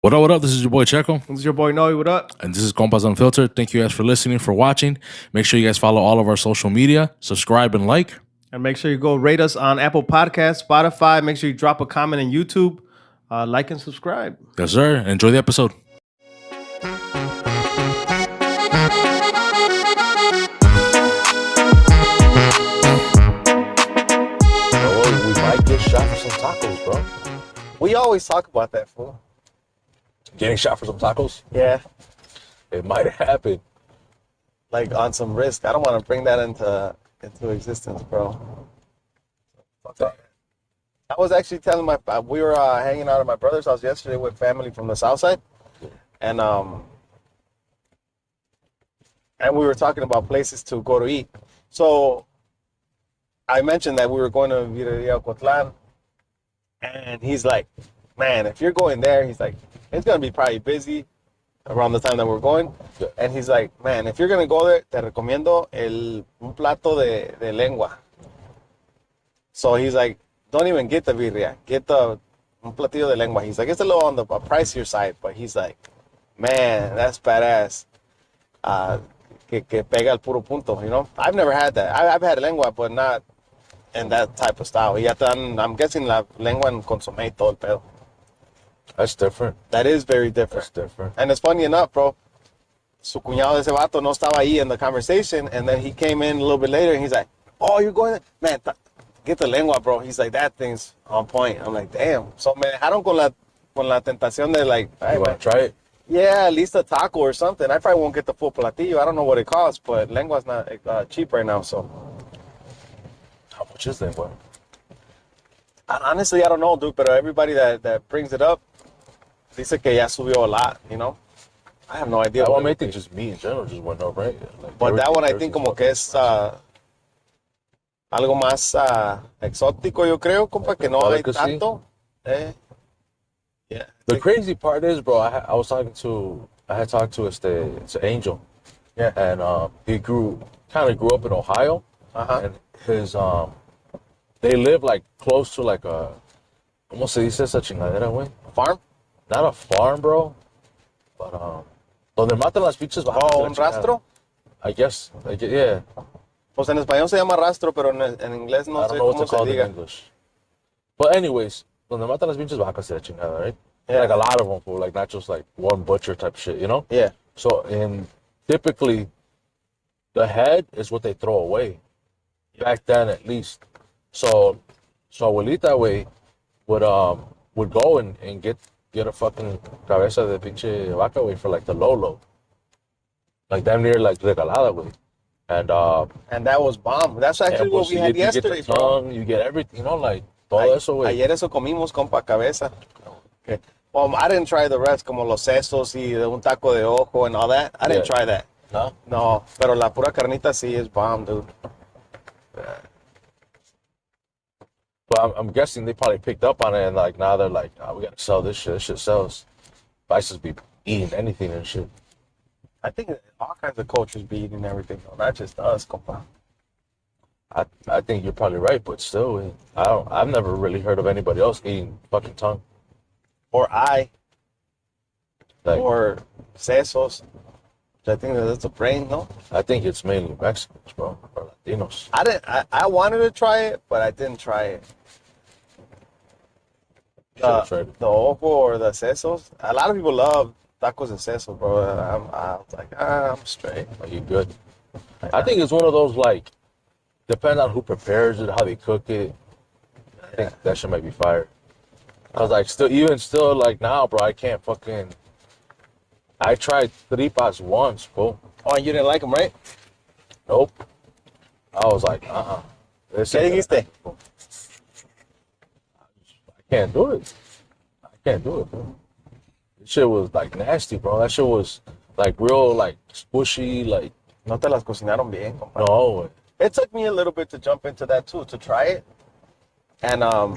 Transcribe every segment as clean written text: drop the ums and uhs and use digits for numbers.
What up, what up? This is your boy Checo. This is your boy Noe. What up? And this is Compas Unfiltered. Thank you guys for listening, for watching. Make sure you guys follow all of our social media, subscribe and like. And make sure you go rate us on Apple Podcasts, Spotify. Make sure you drop a comment on YouTube. Like and subscribe. Yes, sir. Enjoy the episode. Bro, we might get shot for some tacos, bro. We always talk about that, fool. Getting shot for some tacos? Yeah, It might happen. like on some risk. I don't want to bring that into existence, bro. Fuck that. I was actually telling we were hanging out at my brother's house yesterday with family from the south side, and we were talking about places to go to eat. So I mentioned that we were going to Virreria Cotlan, and he's like, "Man, if you're going there, he's like, it's gonna be probably busy around the time that we're going." Yeah. And he's like, "Man, if you're gonna go there, te recomiendo un plato de lengua." So he's like, don't even get the birria, get un platillo de lengua. He's like, it's a little on the pricier side, but he's like, man, that's badass. Que pega el puro punto, you know? I've never had that. I've had lengua, but not in that type of style. Y ya I'm guessing la lengua en consomé y todo el pedo. That's different. That is very different. That's different. And it's funny enough, bro. Su cuñado de ese vato no estaba ahí in the conversation, and then he came in a little bit later, and he's like, oh, you're going there? Man, get the lengua, bro. He's like, that thing's on point. I'm like, damn. So me dejaron con la tentación de like, You hey, want man, to try it? yeah, at least a taco or something. I probably won't get the full platillo. I don't know what it costs, but lengua's not cheap right now, so. How much is that, boy? Honestly, I don't know, dude, but everybody that brings it up dice que ya subió a lot, you know? I have no idea. That one what may it think is. just me in general just went up, right? Like But that one I everything's think como que es algo más exótico, yo creo, compa, que no hay Delicacy. tanto. Yeah. The crazy part is, bro, I had talked to it's Angel. Yeah. And he kind of grew up in Ohio. Uh-huh. And his, they live like close to like ¿cómo se dice esa chingadera, güey? Farm? Not a farm, bro, but donde matan las pinches vacas. Oh, de la un chingada. rastro. I guess, yeah. Pues en español se llama rastro, pero en inglés no I sé don't know what cómo to se call it in diga. English. But anyways, donde matan las pinches vacas de la chingada, right? Yeah. Like a lot of them, for like not just like one butcher type shit, you know? Yeah. So typically, the head is what they throw away. Back then, at least. So abuelita way would go and get a fucking cabeza de pinche vaca way for like the low. Like damn near like regalada way. And that was bomb. That's actually what we had yesterday, you get the bro. tongue, you get everything, you know, like todo eso way. Ayer eso comimos, compa, cabeza. Okay. I didn't try the rest, como los sesos y de un taco de ojo and all that. I didn't Yeah. try that. No? No, pero la pura carnita sí is bomb, dude. But I'm guessing they probably picked up on it and like now they're like, oh, we gotta sell this shit. This shit sells. Vices be eating anything and shit. I think all kinds of cultures be eating everything, though, not just us, compa. I think you're probably right, but still, I've never really heard of anybody else eating fucking tongue. Or Like, or sesos. I think that's a brain, no? I think it's mainly Mexicans, bro, or Latinos. I wanted to try it, but I didn't try it. Should've tried it. The ojo or the sesos. A lot of people love tacos de sesos, bro. I was like, I'm straight. Are you good? I think it's one of those like, depend on who prepares it, how they cook it. I think that shit might be fire. Cause like still like now, bro, I can't fucking. I tried tripas once, bro. Oh, and you didn't like them, right? Nope. I was like, This ¿Qué ain't dijiste? gonna- I can't do it. I can't do it, bro. This shit was like nasty, bro. That shit was like real, like squishy, like No te las cocinaron bien, compa. no. It took me a little bit to jump into that too, to try it. And I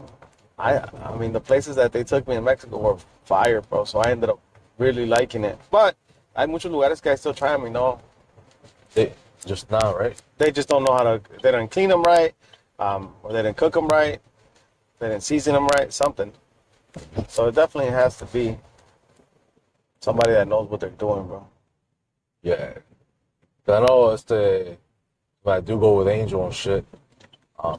mean, the places that they took me in Mexico were fire, bro. So I ended up really liking it. But hay muchos lugares que I still try them, you know. They just now, right? They just don't know they didn't clean them right, or they didn't cook them right, they didn't season them right, something. So it definitely has to be Somebody that knows what they're doing, bro. Yeah. I know when I do go with Angel and shit,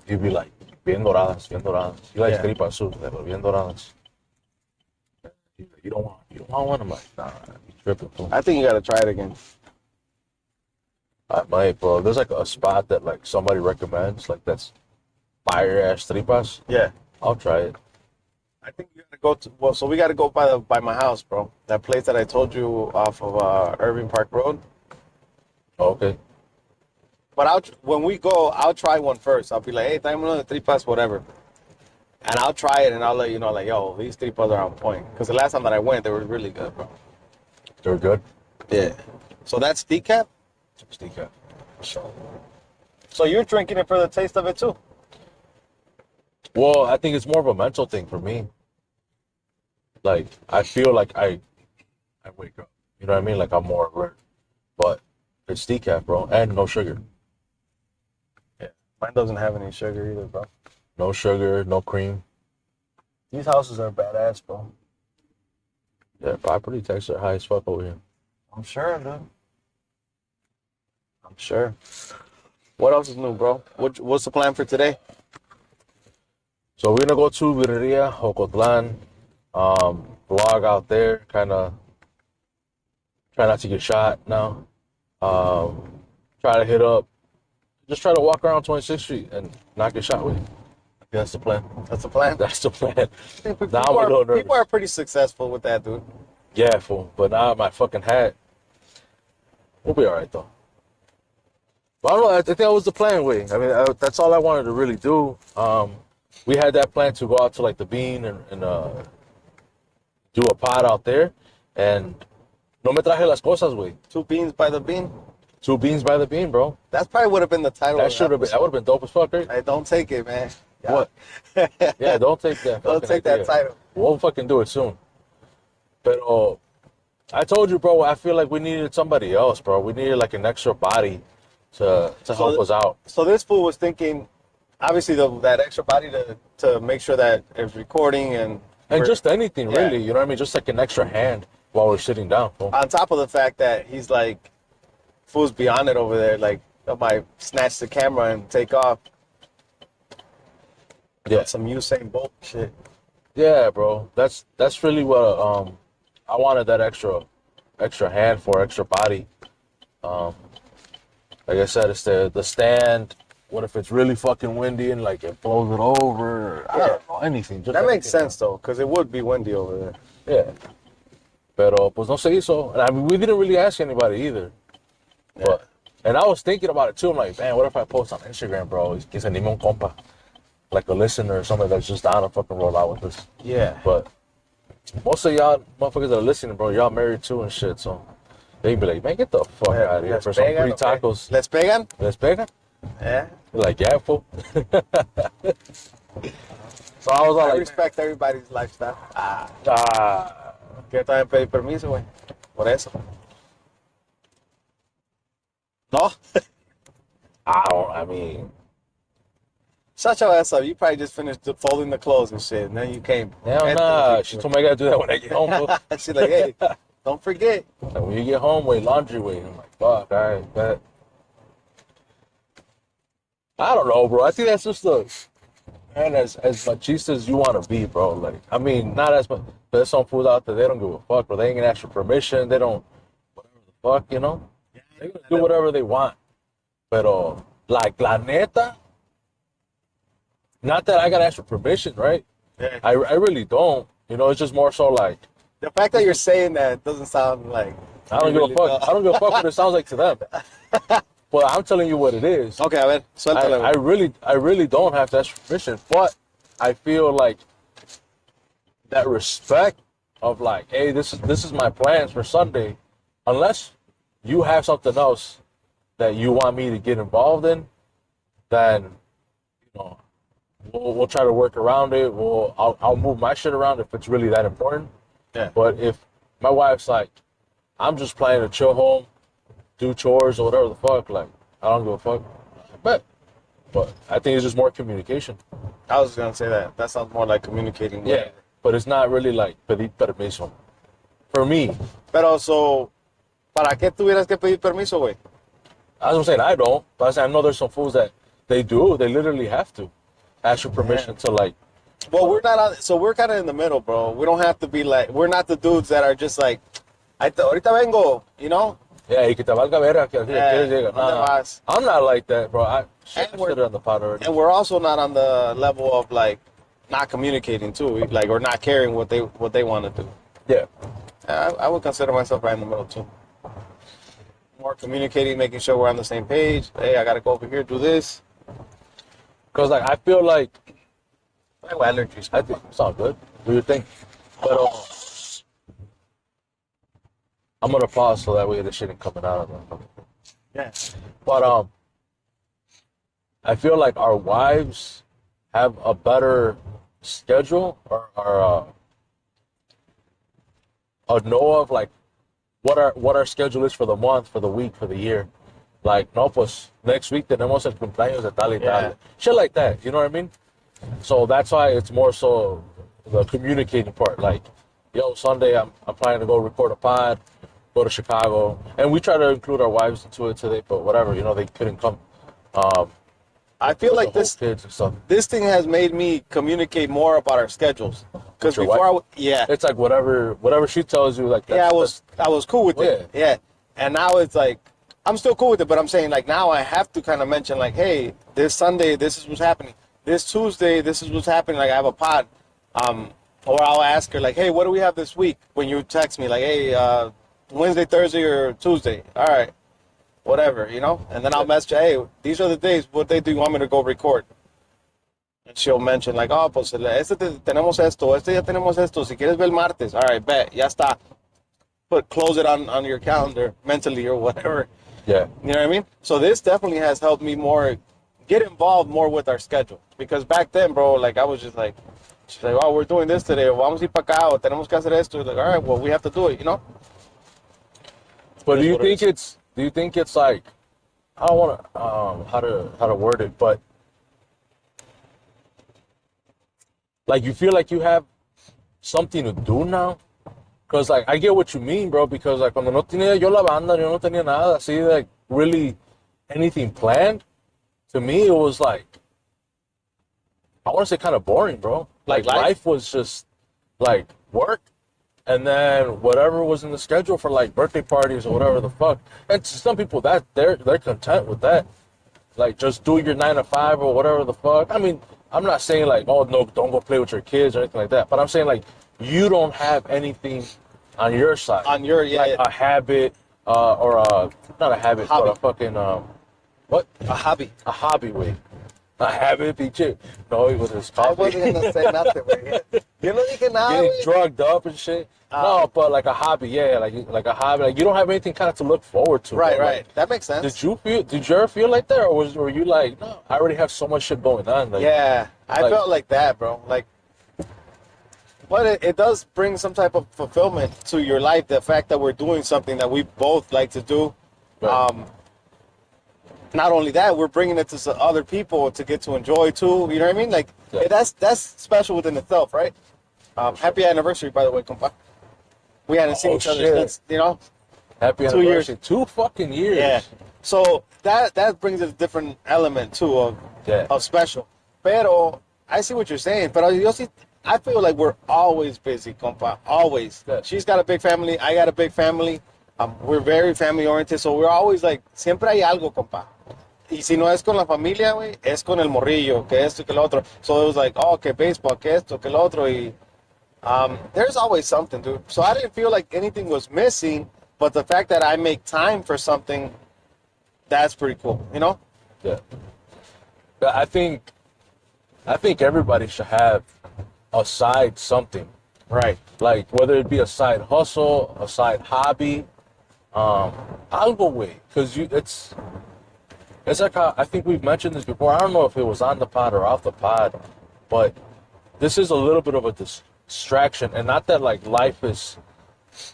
he'd be like, bien doradas, bien doradas. He likes tripas too, but bien doradas. He's like, you don't want one? I'm like, nah, you're tripping, bro. I think you gotta try it again. I might, bro. There's like a spot that like somebody recommends, like that's fire ass tripas. Yeah. I'll try it. I think you gotta go to, so we gotta go by my house, bro. That place that I told you off of Irving Park Road. Okay. But when we go, I'll try one first. I'll be like, hey, dame uno de tripas, whatever. And I'll try it and I'll let you know, like, yo, these tripas are on point. Because the last time that I went, they were really good, bro. They were good? Yeah. So that's decaf? It's decaf. So you're drinking it for the taste of it too? Well, I think it's more of a mental thing for me. Like, I feel like I wake up. You know what I mean? Like, I'm more alert. But it's decaf, bro, and no sugar. Yeah. Mine doesn't have any sugar either, bro. No sugar, no cream. These houses are badass, bro. Yeah, property taxes are high as fuck over here. I'm sure, dude. I'm sure. What else is new, bro? What's the plan for today? So we're gonna go to Virreria, Jocotlan, vlog out there, kind of try not to get shot now. Try to hit up, just try to walk around 26th Street and not get shot with. That's the plan. That's the plan? That's the plan. Now I'm a little nervous. People are pretty successful with that, dude. Yeah, fool. But now my fucking hat. We'll be all right, though. But I don't know. I think that was the plan, way. I mean, that's all I wanted to really do. We had that plan to go out to, like, the Bean and do a pod out there. And no me traje las cosas, way. 2 beans by the bean? 2 beans by the bean, bro. That probably would have been the title. That should have been. That would have been dope as fuck, right? Hey, don't take it, man. Yeah. What? Yeah, don't take that. Don't take that title. We'll fucking do it soon. But I told you, bro. I feel like we needed somebody else, bro. We needed like an extra body to help us out. So this fool was thinking, obviously, that extra body to make sure that it's recording and just anything, really. You know what I mean? Just like an extra hand while we're sitting down. Fool. On top of the fact that he's like, fool's beyond it over there. Like, I might snatch the camera and take off. Yeah, some Usain Bolt shit. Yeah, bro. That's really what I wanted, that extra hand for, extra body. Like I said, it's the stand. What if it's really fucking windy and like it blows it over? Or, I don't know, anything. Just that makes sense though, because it would be windy over there. Yeah. Pero pues no se hizo. And I mean, we didn't really ask anybody either. Yeah. And I was thinking about it too. I'm like, man, what if I post on Instagram, bro? Que se anime un compa. Like a listener or somebody that's just down to fucking roll out with us. Yeah. But most of y'all motherfuckers that are listening, bro, y'all married too and shit, so they be like, man, get the fuck out of here for some free tacos. ¿Les pegan? ¿Les pegan? Yeah. Like, yeah, fool. So I was all like, respect everybody's lifestyle. Que también pedir permiso, güey. Por eso. No? I mean, shut your ass up. You probably just finished folding the clothes and shit, and then you came. Hell nah. She told me I gotta do that when I get home, bro. She's like, hey, don't forget. Like, when you get home, wait, laundry wait. I'm like, fuck, all right, bet. I don't know, bro. I think that's just man, as machista as you want to be, bro. Like, I mean, not as much. There's some fools out there, they don't give a fuck, bro. They ain't gonna ask for permission. They don't, whatever the fuck, you know? They gonna do whatever they want. Pero, like, la neta, not that I gotta ask for permission, right? Yeah. I really don't. You know, it's just more so like, the fact that you're saying that doesn't sound like I don't give a fuck. I don't give a fuck what it sounds like to them. Well, I'm telling you what it is. Okay, a ver, suéltale. I really don't have to ask for permission, but I feel like that respect of like, hey, this is my plans for Sunday. Unless you have something else that you want me to get involved in, then you know we'll try to work around it. I'll move my shit around if it's really that important. Yeah. But if my wife's like, I'm just planning to chill home, do chores or whatever the fuck, like, I don't give a fuck. But I think it's just more communication. I was gonna say that. That sounds more like communicating. Yeah. But it's not really like pedir permiso For me. Pero, so, ¿para qué tuvieras que pedir permiso, güey? As I'm saying, I don't. But I say I know there's some fools that they do. They literally have to ask your permission to like. Well, we're not on, so we're kind of in the middle, bro. We don't have to be like, we're not the dudes that are just like, ahorita vengo, you know? Yeah, y que te valga verga que quieres llegar. ¿dónde vas? I'm not like that, bro. I And shit we're- it on the pot already. And we're also not on the level of like not communicating too, like or not caring what they want to do. Yeah. I would consider myself right in the middle too. More communicating, making sure we're on the same page. Hey, I gotta go over here, do this. Because like I feel like I have allergies. I think it's all good. Do your thing. But I'm gonna pause so that way the shit ain't coming out of them. Yeah. But I feel like our wives have a better schedule or know of like what our schedule is for the month, for the week, for the year. Like, no, pues next week tenemos el cumpleaños de tal y tal. Yeah. Shit like that, you know what I mean? So that's why it's more so the communicating part. Like, yo, Sunday I'm planning to go record a pod, go to Chicago, and we try to include our wives into it today, but whatever, you know, they couldn't come. I feel like the whole this kids and stuff. this thing has made me communicate more about our schedules. Because With your before, wife? yeah, It's like whatever she tells you, like yeah, I was cool with it. Yeah, and now it's like I'm still cool with it, but I'm saying like now I have to kind of mention like, hey, this Sunday this is what's happening. This Tuesday this is what's happening. Like I have a pod, or I'll ask her like, hey, what do we have this week? When you text me like, hey, Wednesday, Thursday, or Tuesday. All right, whatever, you know. And then I'll message her, hey, these are the days. What day do you want me to go record? And she'll tenemos esto, este ya tenemos esto. Si quieres ver el martes, all right, bet, ya está. Close it on your calendar mentally or whatever. Yeah. You know what I mean? So this definitely has helped me get involved more with our schedule. Because back then, bro, like I was just like, she's like, oh, we're doing this today. Vamos a ir para acá. O tenemos que hacer esto. Like, all right, well, we have to do it, you know? But It is what it is. do you think it's like, I don't want to how to word it, but like you feel like you have something to do now? Because like I get what you mean, bro, because like cuando no tenía yo la banda, yo no tenía nada así, like really anything planned. To me, it was like, I want to say kind of boring, bro. Like life was just like work, and then whatever was in the schedule for like birthday parties or whatever the fuck. And to some people that they're content with that. Like just do your 9 to 5 or whatever the fuck. I mean, I'm not saying like, oh no, don't go play with your kids or anything like that. But I'm saying like you don't have anything on your side. On your, yeah. Like a habit, or not a habit, Hobby. but a fucking what? A hobby. A hobby way. A habit, pinche. No, it was his coffee. I wasn't going to say nothing, güey. Yo no dije nada, Getting güey. drugged up and shit. No, but like a hobby, yeah, like a hobby. Like you don't have anything kind of to look forward to. Right, bro. right. Like, That makes sense. did you ever feel like that, or were you like, no, I already have so much shit going on? Like, Yeah, I like- felt like that, bro. Like, but it does bring some type of fulfillment to your life. The fact that we're doing something that we both like to do. Right. Not only that, we're bringing it to some other people to get to enjoy too. You know what I mean? Like, Yeah. that's special within itself, right? Happy anniversary, by the way, compa. We hadn't seen Oh, each other shit. since, you know. happy 2 years. anniversary. 2 fucking years. Yeah. So that brings a different element too Yeah. of special. Pero I see what you're saying. Pero yo sí, I feel like we're always busy, compa. Always. Yeah. She's got a big family. I got a big family. We're very family oriented. So we're always like, siempre hay algo, compa. Y si no es con la familia, güey, es con el morrillo, que esto, que lo otro. So it was like, oh, que baseball, que esto, que lo otro. Y there's always something, dude. So I didn't feel like anything was missing, but the fact that I make time for something, that's pretty cool, you know? Yeah. But I think everybody should have a side something. Right. Like whether it be a side hustle, a side hobby, algo way. Because it's like I think we've mentioned this before. I don't know if it was on the pod or off the pod, but this is a little bit of a distraction, and not that like life is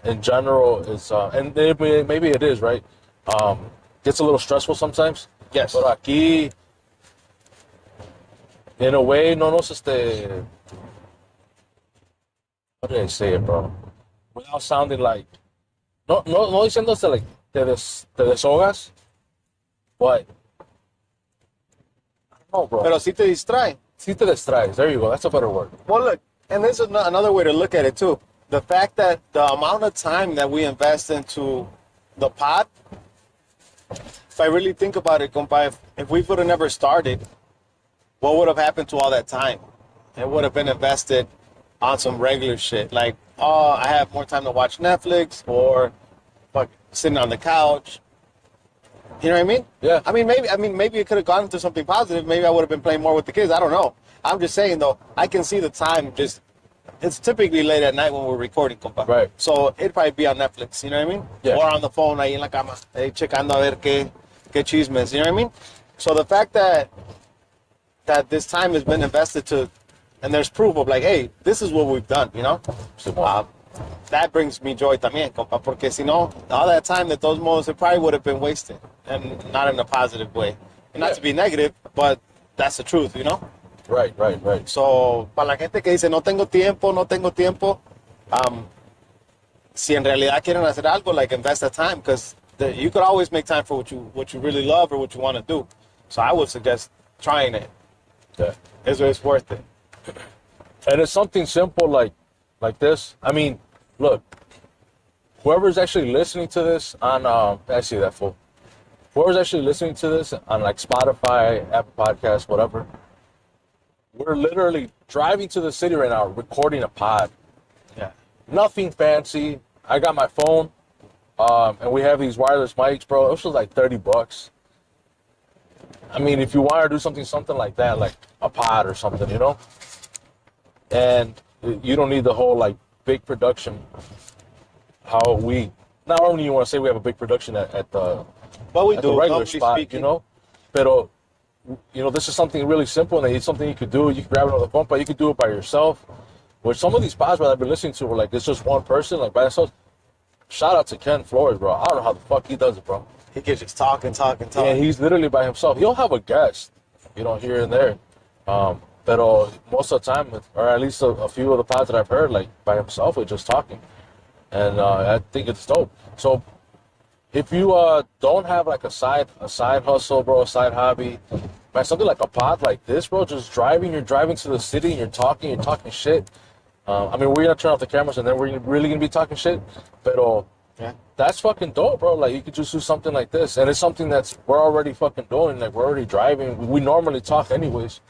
in general is and maybe it is, right, gets a little stressful sometimes. Yes. But aquí in a way no nos how do I say it, bro? without sounding like, no diciéndose like te desahogas, but I don't know, bro. Pero sí te distrae. Sí te distraes. There you go. That's a better word. Well, look, and this is another way to look at it too. The fact that the amount of time that we invest into the pod, if I really think about it, compa, if we would have never started, what would have happened to all that time? It would have been invested on some regular shit. Like, oh, I have more time to watch Netflix or fuck, sitting on the couch. You know what I mean? Yeah. I mean, maybe it could have gone into something positive. Maybe I would have been playing more with the kids. I don't know. I'm just saying, though, I can see the time just... It's typically late at night when we're recording, compa. Right. So it'd probably be on Netflix, you know what I mean? Yeah. Or on the phone ahí en la cama, checando a ver qué chismes, you know what I mean? So the fact that this time has been invested to, and there's proof of like, hey, this is what we've done, you know? That brings me joy también, compa, porque si no, all that time that those modes, it probably would have been wasted, and not in a positive way. And not to be negative, but that's the truth, you know? Right. So, para la gente que dice, no tengo tiempo, si en realidad quieren hacer algo, like invest that time, because you could always make time for what you really love or what you want to do. So I would suggest trying it. Yeah. It's worth it. And it's something simple like this. I mean, look, whoever's actually listening to this on, I see that fool. Whoever's actually listening to this on like Spotify, Apple Podcasts, whatever, we're literally driving to the city right now, recording a pod. Yeah. Nothing fancy. I got my phone, and we have these wireless mics, bro. This was like $30. I mean, if you want to do something like that, like a pod or something, you know, and you don't need the whole like big production. How we not only you want to say we have a big production at the But we at do, the regular humbly spot, speaking. you know, pero you know, this is something really simple, and it's something you could do. You can grab it on the phone, but you could do it by yourself. Which some of these pods that I've been listening to were like, it's just one person, like by themselves. Shout out to Ken Flores, bro. I don't know how the fuck he does it, bro. He can just talking. Yeah, he's literally by himself. He'll have a guest, you know, here and there. But most of the time, or at least a few of the pods that I've heard, like by himself, with just talking. And I think it's dope. So if you don't have like a side hustle, bro, a side hobby, man, something like a pod like this, bro, just you're driving to the city and you're talking shit. I mean, we're gonna turn off the cameras and then we're really gonna be talking shit. But Yeah. that's fucking dope, bro. Like, you could just do something like this, and it's something we're already fucking doing. Like, we're already driving. We normally talk anyways.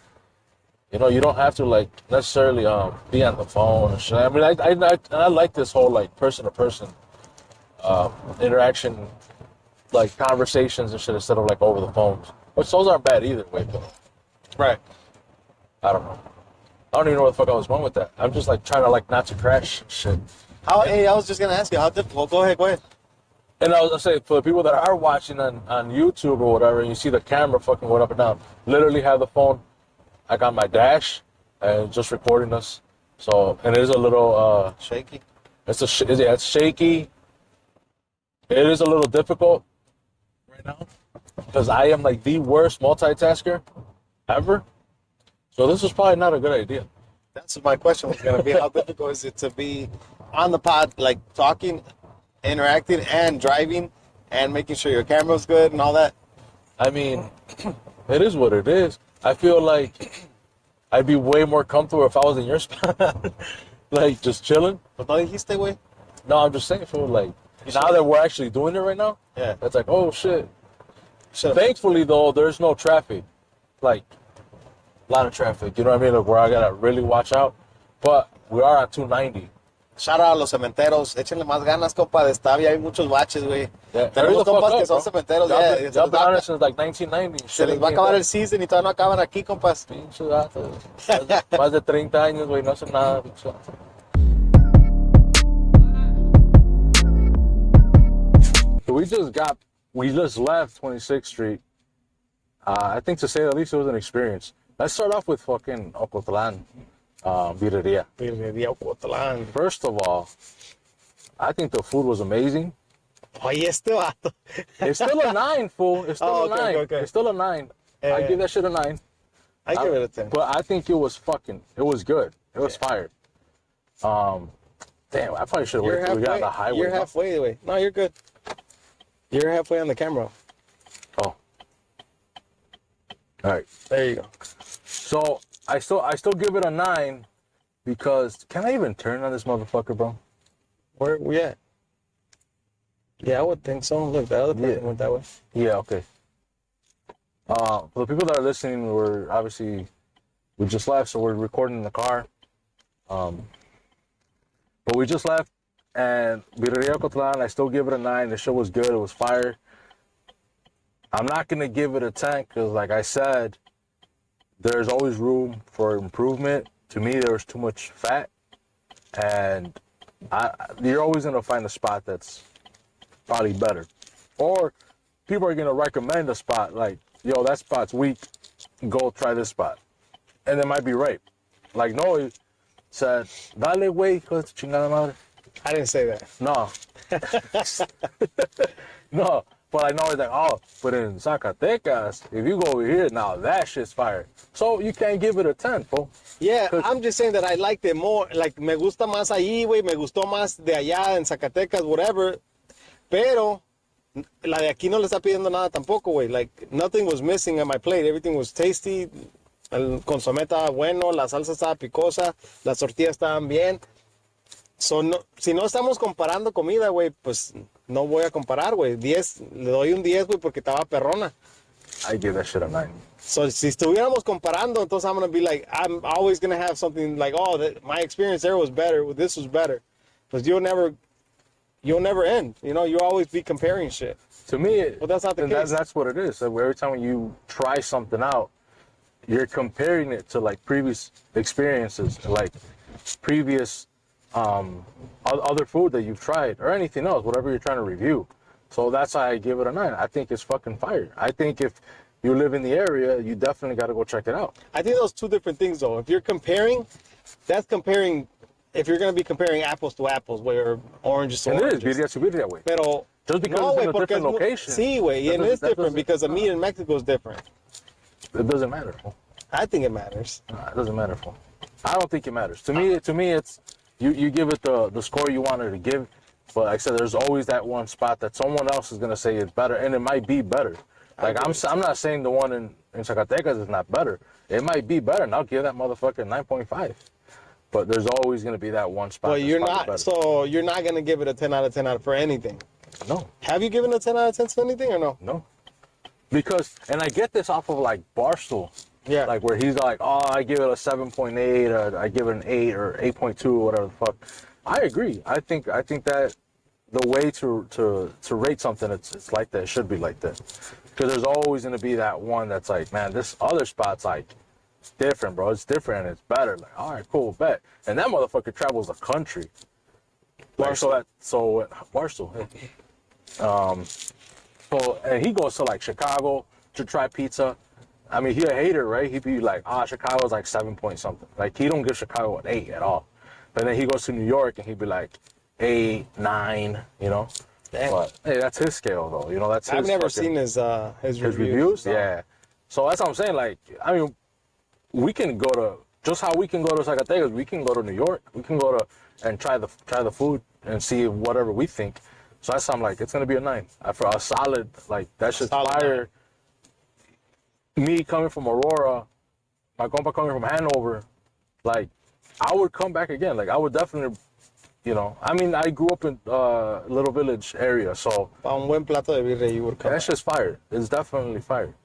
You know, you don't have to like necessarily be on the phone and shit. I mean, I like this whole like person to person interaction, like conversations and shit instead of like over the phones. Which those aren't bad either way, but Right. I don't know. I don't even know where the fuck I was going with that. I'm just like trying to like not to crash shit. Hey, I was just gonna ask you how difficult. Go ahead. And I was gonna say, for the people that are watching on YouTube or whatever, and you see the camera fucking going up and down, literally have the phone. I got my dash and just recording us. So, and it is a little Shaky. it's shaky. It is a little difficult right now because I am like the worst multitasker ever. So this is probably not a good idea. That's my question was gonna be. How difficult is it to be on the pod, like talking, interacting, and driving, and making sure your camera's good and all that? I mean, it is what it is. I feel like I'd be way more comfortable if I was in your spot, like just chilling. But no dijiste, güey. No, I'm just saying, for like now that we're actually doing it right now, Yeah. it's like, oh shit. Shut up. Thankfully though, there's no traffic, like a lot of traffic. You know what I mean? Like, where I gotta really watch out. But we are at 290. Shout out a los cementeros. Échenle más ganas, compa. De Stavia hay muchos baches, güey. Yeah, Tenemos hurry the fuck compas que up, son bro. cementeros. Y'all Yeah, y'all been on it since like 1990. se les va a acabar el season y todavía no acaban aquí, compas. Pinche gato. Más de 30 años, güey, no hacen nada, pinche gato. So we just left 26th Street. I think, to say the least, it was an experience. Let's start off with fucking Ocotlan, birreria. First of all, I think the food was amazing. Oye, este vato. It's still a 9, fool. It's still Oh, a 9. okay. It's still a 9. I give that shit a 9. I give it a 10. But I think it was good. It was fired. Damn, I probably should have waited till we got on the highway. You're halfway away. No, you're good. You're halfway on the camera. Oh. All right. There you go. So I still give it a 9 because can I even turn on this motherfucker, bro? Where we at? Yeah, I would think so. Look, the other person went that way. Yeah, okay. For the people that are listening, we just left, so we're recording in the car. But we just left, and Birria Cotlan, I still give it a 9. The show was good. It was fire. I'm not going to give it a 10 because, like I said, there's always room for improvement. To me, there was too much fat, and you're always going to find a spot that's probably better. Or people are going to recommend a spot like, yo, that spot's weak. Go try this spot. And they might be right. Like Noe said, dale, güey, hijo de tu chingada madre. I didn't say that. No. No. But I know it's like, oh, but in Zacatecas, if you go over here, now that shit's fire. So you can't give it a 10, bro. Yeah, I'm just saying that I liked it more. Like, me gusta más ahí, güey. Me gustó más de allá en Zacatecas, whatever. Pero la de aquí no le está pidiendo nada tampoco, güey. Like, nothing was missing on my plate. Everything was tasty. El consomé estaba bueno, la salsa estaba picosa, las tortillas estaban bien. So, no, si no estamos comparando comida, güey, pues no voy a comparar, güey. 10, le doy un 10, güey, porque estaba perrona. I give that shit a 9. So, si estuviéramos comparando, entonces I'm going to be like, I'm always going to have something like, oh, my experience there was better, this was better. Because you'll never end. You know, you'll always be comparing shit. To me, well, that's not the case. That's what it is. So every time you try something out, you're comparing it to like previous experiences, like previous other food that you've tried or anything else, whatever you're trying to review. So that's why I give it a 9. I think it's fucking fire. I think if you live in the area, you definitely got to go check it out. I think those two different things, though. If you're comparing, that's comparing. If you're going to be comparing apples to apples, where oranges to oranges. It is, birria way. Pero just because it's in a different location. Sí, güey, and it's different because the meat in Mexico is different. It doesn't matter. I think it matters. No, it doesn't matter. I don't think it matters. To me, it's you give it the score you wanted to give. But like I said, there's always that one spot that someone else is gonna say is better, and it might be better. Like I'm not saying the one in Zacatecas is not better. It might be better, and I'll give that motherfucker 9.5. But there's always gonna be that one spot. Well, you're not. Better. So you're not gonna give it a 10 out of 10 for anything. No. Have you given a 10 out of 10 to anything or no? No. Because, and I get this off of like Barstool. Yeah. Like where he's like, oh, I give it a 7.8 or I give it an 8 or 8.2 or whatever the fuck. I agree. I think that the way to rate something, it's like that. It should be like that. Because there's always going to be that one that's like, man, this other spot's like, it's different, bro. It's different and it's better. Like, all right, cool, bet. And that motherfucker travels the country. Like, Barstool. Hey. So, and he goes to like Chicago to try pizza. I mean, he a hater, right? He'd be like, Chicago's like 7 point something. Like, he don't give Chicago an 8 at all. But then he goes to New York and he'd be like 8, 9, you know? Damn. But, hey, that's his scale, though. You know, that's his I've never seen his reviews. So. Yeah. So that's what I'm saying. Like, I mean, we can go to, just how we can go to Zacatecas, we can go to New York. We can go to, and try the food and see whatever we think. So that's I'm like, it's going to be a 9. For a solid, like, that's just fire. 9. Me coming from Aurora, my compa coming from Hanover, like, I would come back again. Like, I would definitely, you know, I mean, I grew up in Little Village area, so. Pa un buen plato de birria, you would come. That's just fire. It's definitely fire.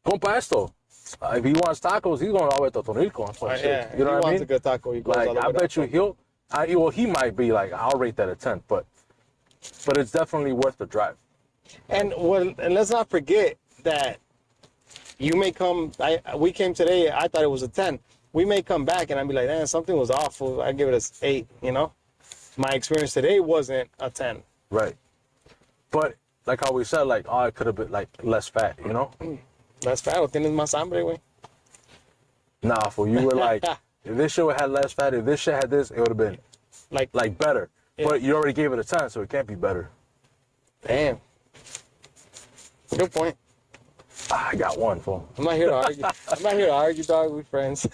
Compa esto. If he wants tacos, he's going all the way to Tonilco. Yeah, you know what I mean? He wants a good taco. He goes like, all the way I bet you he might be like, I'll rate that a 10, but it's definitely worth the drive. And let's not forget that you may come. We came today. I thought it was a 10. We may come back and I'd be like, man, something was awful. I give it an 8. You know, my experience today wasn't a 10. Right. But like how we said, like, oh, it could have been like less fat. You know. Less fat. O tienes más hambre, güey. Nah, fool. You were like, if this shit had less fat, if this shit had this, it would have been like better. Yeah. But you already gave it a 10, so it can't be better. Damn. Good point. I got one, fool. I'm not here to argue. I'm not here to argue, dog. We friends.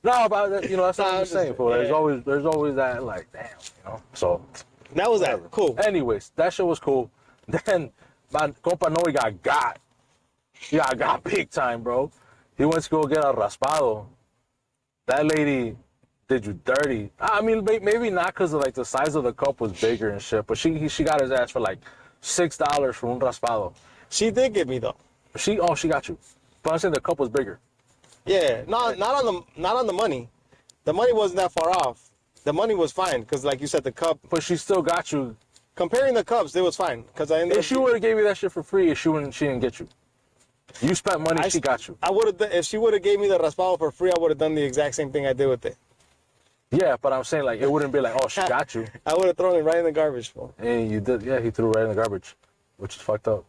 No, but you know, that's what I'm just saying, fool. Yeah. There's always that, like, damn, you know. So That was whatever. that. Cool. Anyways, that shit was cool. Then my compa Noe got. He got big time, bro. He went to go get a raspado. That lady did you dirty. I mean, maybe not because of like the size of the cup was bigger and shit, but she got his ass for like $6 for un raspado. She did get me though. She got you. But I'm saying the cup was bigger. Yeah, not on the money. The money wasn't that far off. The money was fine because, like you said, the cup. But she still got you. Comparing the cups, it was fine because I ended If she would have gave you that shit for free, she didn't get you. You spent money, she got you. I would have. If she would have gave me the raspado for free, I would have done the exact same thing I did with it. Yeah, but I'm saying like it wouldn't be like, oh, she got you. I would have thrown it right in the garbage, bro. And you did. Yeah, he threw it right in the garbage, which is fucked up.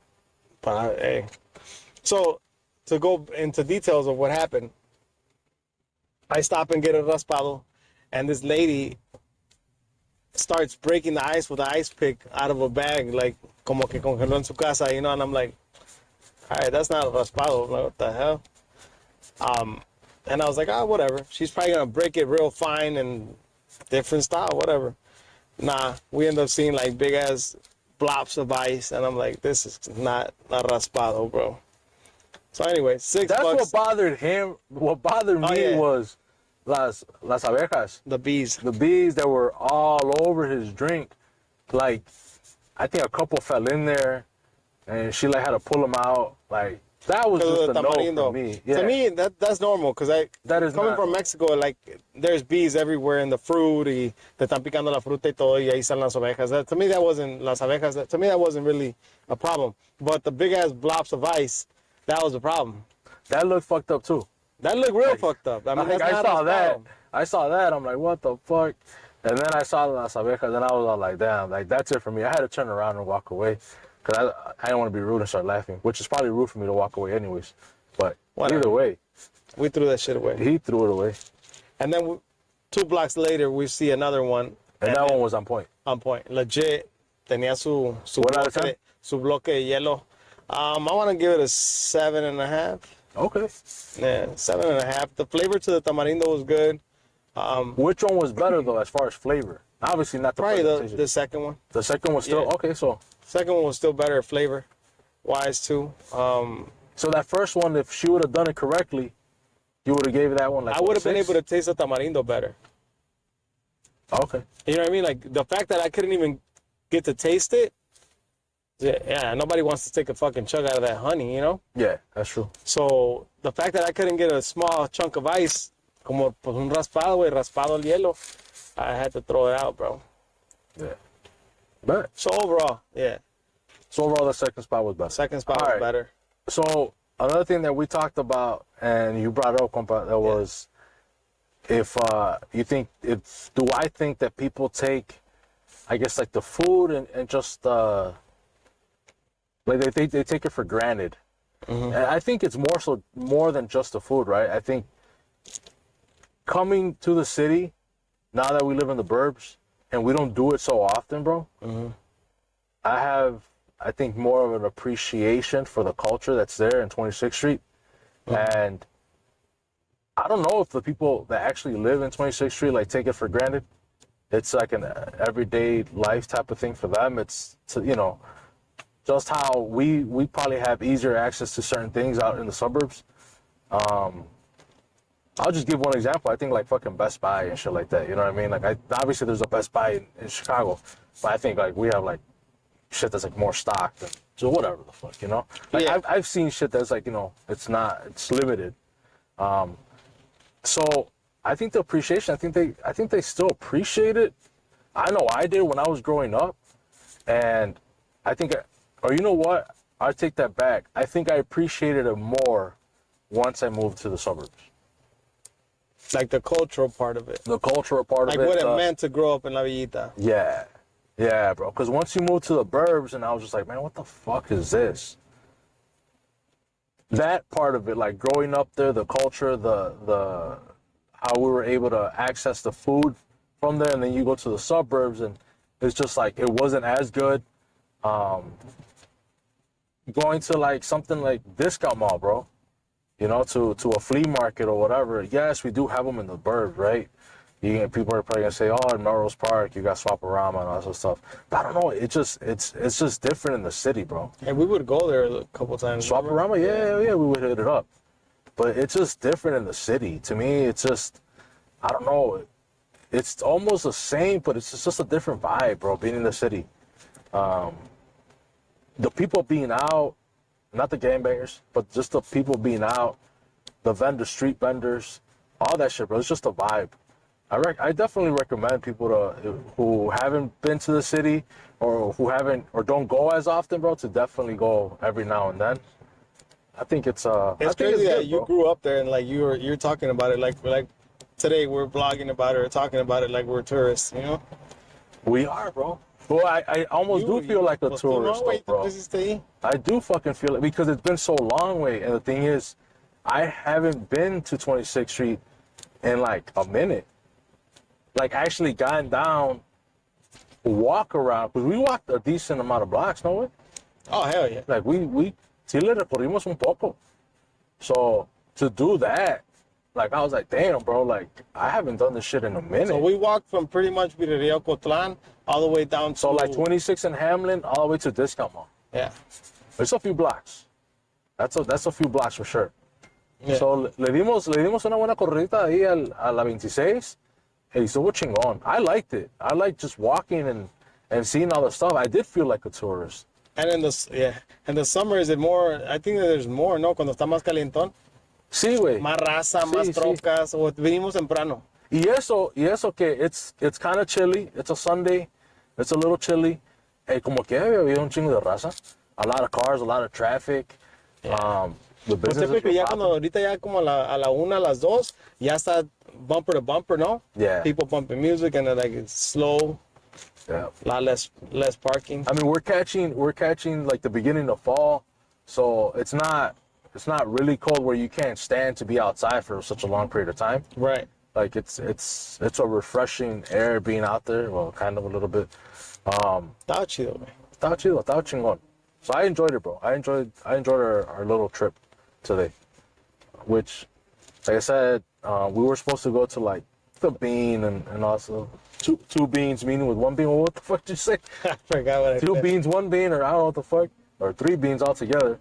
But hey, so to go into details of what happened, I stop and get a raspado, and this lady starts breaking the ice with an ice pick out of a bag, like como que congeló en su casa, you know. And I'm like, all right, that's not a raspado. I'm like, what the hell? And I was like, whatever. She's probably gonna break it real fine and different style, whatever. Nah, we end up seeing like big ass blobs of ice, and I'm like, this is not raspado, bro. So anyway, $6. That's what bothered him. What bothered me was las abejas. The bees. The bees that were all over his drink. Like, I think a couple fell in there, and she like had to pull them out. Like, that was just a no for me. Yeah. To me, that's normal because that is coming from Mexico, like there's bees everywhere in the fruit, y te están picando la fruta y todo, y ahí salen las abejas. To me, that wasn't las abejas. To me, that wasn't really a problem. But the big ass blobs of ice, that was a problem. That looked fucked up too. That looked real fucked up. I mean, like, I saw that. I saw that. I'm like, what the fuck? And then I saw las abejas, and I was all like, damn, like that's it for me. I had to turn around and walk away. Because I didn't want to be rude and start laughing, which is probably rude for me to walk away anyways. But either way. We threw that shit away. He threw it away. And then 2 blocks later, we see another one. And that one was on point. On point. Legit. Tenía su bloque de hielo. I want to give it a 7.5. Okay. Yeah, 7.5. The flavor to the tamarindo was good. Which one was better, though, as far as flavor? Obviously not the probably the second one. The second one still? Yeah. Okay, so. Second one was still better flavor-wise, too. So that first one, if she would have done it correctly, you would have gave that one like I would have been able to taste the tamarindo better. Okay. You know what I mean? Like, the fact that I couldn't even get to taste it, yeah, nobody wants to take a fucking chunk out of that honey, you know? Yeah, that's true. So, the fact that I couldn't get a small chunk of ice, como pues un raspado, raspado el hielo, I had to throw it out, bro. Yeah. But so overall, yeah. So overall, the second spot was better. Second spot was better. So another thing that we talked about, and you brought up, compa, that was if you think do I think that people take, I guess, like the food and just like they take it for granted. Mm-hmm. And I think it's more than just the food, right? I think coming to the city now that we live in the burbs. And we don't do it so often, bro. Mm-hmm. I think, more of an appreciation for the culture that's there in 26th Street. Mm-hmm. And I don't know if the people that actually live in 26th Street, like, take it for granted. It's like an everyday life type of thing for them. It's, you know, just how we probably have easier access to certain things out in the suburbs. I'll just give one example. I think like fucking Best Buy and shit like that. You know what I mean? Like, obviously there's a Best Buy in Chicago, but I think like we have like shit that's like more stocked. And, so whatever the fuck, you know? Like I've seen shit that's like, you know, it's limited. So I think the appreciation. I think they still appreciate it. I know I did when I was growing up, and I think, or you know what? I take that back. I think I appreciated it more once I moved to the suburbs. Like the cultural part of it. The cultural part of it. Like what it meant to grow up in La Villita. Yeah. Yeah, bro. Because once you move to the burbs, and I was just like, man, what the fuck is this? That part of it, like growing up there, the culture, the how we were able to access the food from there, and then you go to the suburbs, and it's just like, it wasn't as good. Going to like something like Discount Mall, bro. you know, to a flea market or whatever. Yes, we do have them in the burbs, right? People are probably gonna say, "Oh, in Melrose Park, you got Swaparama and all that sort of stuff." But I don't know. It's just different in the city, bro. Hey, we would go there a couple times. Swaparama, yeah, we would hit it up. But it's just different in the city. To me, it's just, I don't know. It's almost the same, but it's just a different vibe, bro. Being in the city, the people being out, not the gangbangers, but just the people being out, the vendors, street vendors, all that shit, bro. It's just a vibe. I definitely recommend people who haven't been to the city or who haven't or don't go as often, bro, to definitely go every now and then. I think it's crazy that you grew up there and like you're talking about it like today we're vlogging about it or talking about it like we're tourists, you know? We are, bro. Well, I almost do feel like a tourist, though, bro. I do fucking feel it because it's been so long, way. And the thing is, I haven't been to 26th Street in like a minute. Like actually gotten down, walk around, because we walked a decent amount of blocks, no way? Oh, hell yeah. Like we sí le recorrimos un poco. So to do that, like I was like, damn, bro, like I haven't done this shit in a minute. So we walked from pretty much Virrería Cotlan all the way down to... So like 26 in Hamlin all the way to Discount Mall. Yeah. It's a few blocks. That's a few blocks for sure. Yeah. So le dimos una buena corridita ahí a la 26. Hey, so what chingón. I liked it. I liked just walking and seeing all the stuff. I did feel like a tourist. And in the summer, is it more? I think that there's more, ¿no? Cuando está más calientón. Sí, güey. Más raza, más trocas. O vinimos temprano. Y eso que it's kind of chilly. It's a Sunday. It's a little chilly. Hey, como que había un chingo de raza. A lot of cars, a lot of traffic. Yeah. The businesses ya cuando ahorita ya como a la una, a las dos, ya está bumper to bumper, ¿no? Yeah. People bumping music and like it's slow. Yeah. A lot less parking. I mean, we're catching like the beginning of fall, so it's not really cold where you can't stand to be outside for such a long period of time. Right. Like it's a refreshing air being out there. Well, kind of a little bit. Estaba chido, güey. Estaba chingón. So I enjoyed it, bro. I enjoyed our little trip today, which, like I said, we were supposed to go to like the Bean and also two beans meeting with one bean. Well, what the fuck did you say? I forgot what I said. 2 beans, 1 bean, or I don't know what the fuck, or 3 beans altogether.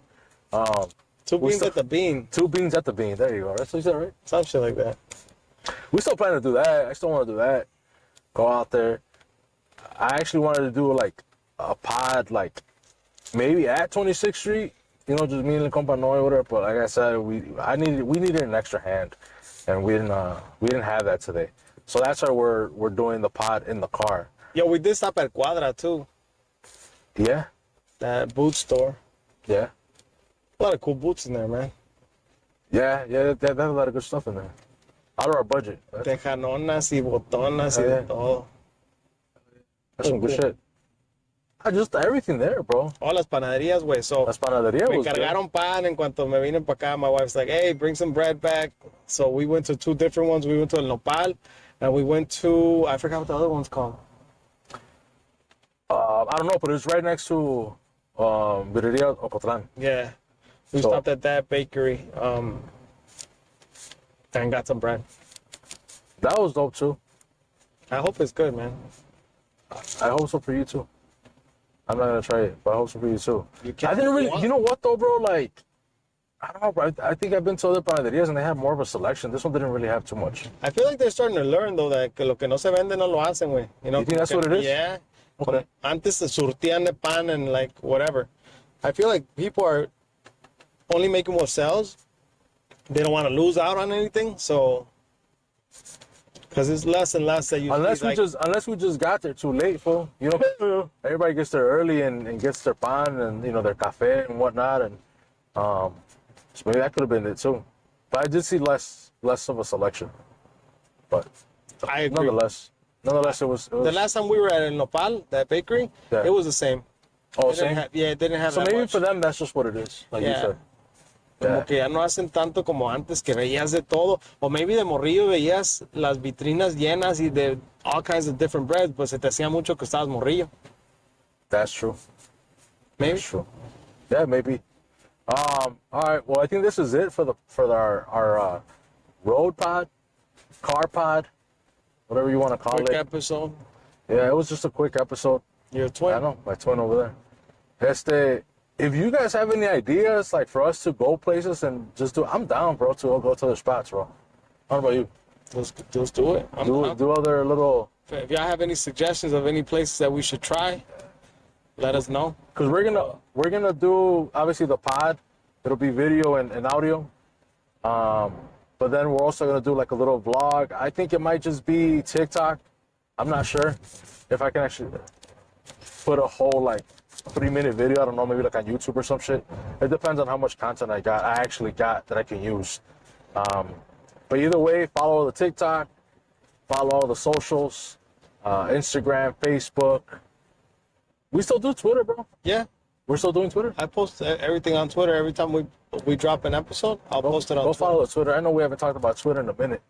2 beans at the Bean. 2 beans at the Bean. There you go. That's what you said, right? Some shit like that. We still plan to do that. I still want to do that. Go out there. I actually wanted to do like a pod, like maybe at 26th Street. You know, just me and the compa no or whatever. But like I said, we needed an extra hand, and we didn't have that today. So that's why we're doing the pod in the car. Yo, we did stop at Cuadra too. Yeah. That boot store. Yeah. A lot of cool boots in there, man. Yeah. They have a lot of good stuff in there. Out of our budget. Tejanonas y botonas y de todo. That's some good shit. Just everything there, bro. Oh, las panaderías, güey. So, Las panaderías me was cargaron pan en cuanto me vine para acá. My wife's like, hey, bring some bread back. So we went to 2 different ones. We went to El Nopal, and we went to, I forgot what the other one's called. I don't know, but it was right next to Birreria Ocotlan. Yeah. We stopped at that bakery and got some bread. That was dope, too. I hope it's good, man. I hope so for you, too. I'm not going to try it, but I hope so for you, too. I didn't really, you know what, though, bro? Like, I don't know, bro. I think I've been to other panaderias and they have more of a selection. This one didn't really have too much. I feel like they're starting to learn, though, that que lo que no se vende no lo hacen, güey. You know, You think that's what it is? Yeah. Okay. Antes se surtían de pan and, like, whatever. I feel like people are only making what sells. They don't want to lose out on anything, so... Because it's less and less that you... Unless we just got there too late, fool. You know, everybody gets there early and gets their pan and, you know, their cafe and whatnot. And so maybe that could have been it, too. But I did see less of a selection. But I agree. Nonetheless, it was... The last time we were at El Nopal, that bakery, Yeah. it was the same. Oh, It didn't same? it didn't have So that maybe much. for them, that's just what it is, like you Yeah. said. Como Yeah. que ya no hacen tanto como antes, que veías de todo. O maybe de morrillo veías las vitrinas llenas y de all kinds of different breads, pues se te hacía mucho que estabas morrillo. That's true. Maybe. That's true. Yeah, maybe. All right. Well, I think this is it for our road pod, car pod, whatever you want to call Quick it. episode. Yeah, it was just a quick episode. Your twin. I know, my twin over there. If you guys have any ideas, like for us to go places and just I'm down, bro, to go to other spots, bro. How about you? Let's do it. Do other little. If y'all have any suggestions of any places that we should try, let us know. Cause we're gonna do obviously the pod. It'll be video and audio. But then we're also gonna do like a little vlog. I think it might just be TikTok. I'm not sure if I can actually put a whole like 3-minute video. I don't know, maybe like on YouTube or some shit. It depends on how much content I actually got that I can use. But either way, follow the TikTok, follow all the socials, Instagram, Facebook. We still do Twitter, bro. Yeah, We're still doing Twitter. I post everything on Twitter. Every time we drop an episode, I'll post it on Go Twitter. follow the Twitter. I know we haven't talked about Twitter in a minute.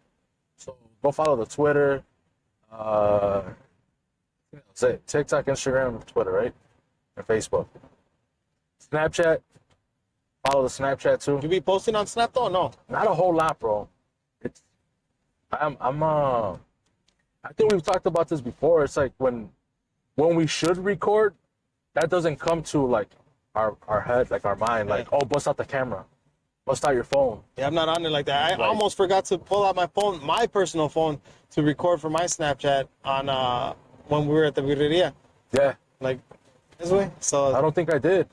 So go follow the Twitter. Say TikTok, Instagram, Twitter, right? And Facebook. Snapchat. Follow the Snapchat too. You be posting on Snap though? Or no. Not a whole lot, bro. I think we've talked about this before. It's like when we should record, that doesn't come to like our head, like our mind, like, oh, bust out the camera. Bust out your phone. Yeah, I'm not on it like that. I almost forgot to pull out my phone, my personal phone, to record for my Snapchat on when we were at the birreria. Yeah. Like this way. So I don't think I did.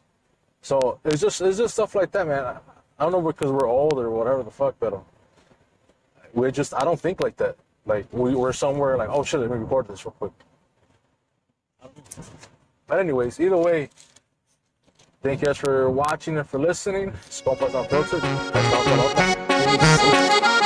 So it's just stuff like that, man. I don't know because we're old or whatever the fuck, but I don't think like that. Like we were somewhere like, oh shit, let me record this real quick. But anyways, either way, thank you guys for watching and for listening. It's Compas Unfiltered. Hasta la próxima.